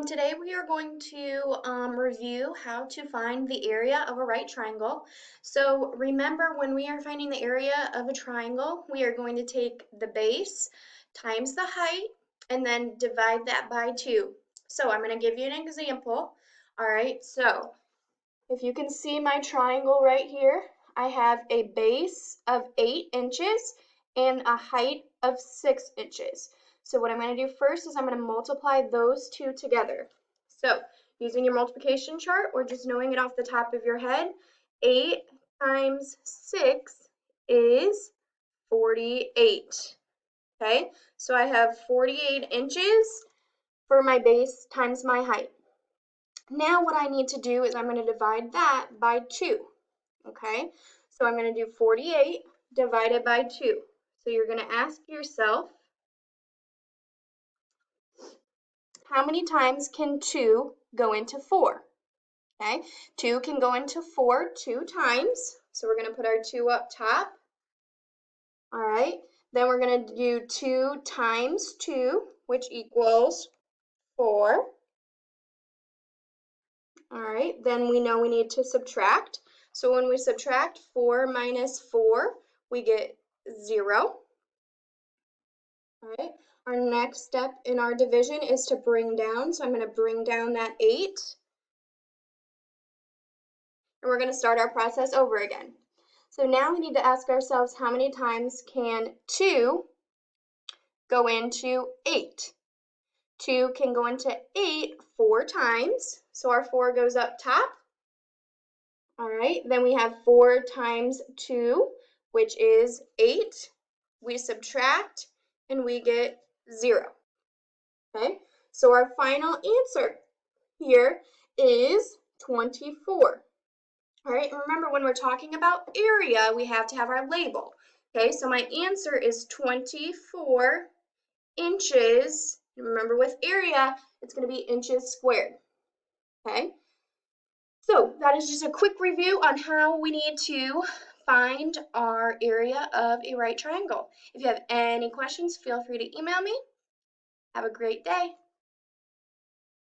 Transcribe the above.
Today we are going to review how to find the area of a right triangle. So remember, when we are finding the area of a triangle, we are going to take the base times the height and then divide that by 2. So I'm going to give you an example. All right, so if you can see my triangle right here, I have a base of 8 inches and a height of 6 inches. So what I'm going to do first is I'm going to multiply those two together. So using your multiplication chart or just knowing it off the top of your head, 8 times 6 is 48. Okay, so I have 48 inches for my base times my height. Now what I need to do is I'm going to divide that by 2. Okay, so I'm going to do 48 divided by 2. So you're going to ask yourself, how many times can 2 go into 4? Okay, 2 can go into 4 2 times. So we're going to put our 2 up top. All right, then we're going to do 2 times 2, which equals 4. All right, then we know we need to subtract. So when we subtract 4 minus 4, we get 0. All right, our next step in our division is to bring down. So I'm going to bring down that 8. And we're going to start our process over again. So now we need to ask ourselves, how many times can 2 go into 8? 2 can go into 8 4 times. So our 4 goes up top. All right, then we have 4 times 2, which is 8. We subtract and we get 0. Okay, so our final answer here is 24. All right, and remember, when we're talking about area, we have to have our label. Okay, so my answer is 24 inches. Remember, with area, it's going to be inches squared. Okay, so that is just a quick review on how we need to find our area of a right triangle. If you have any questions, feel free to email me. Have a great day.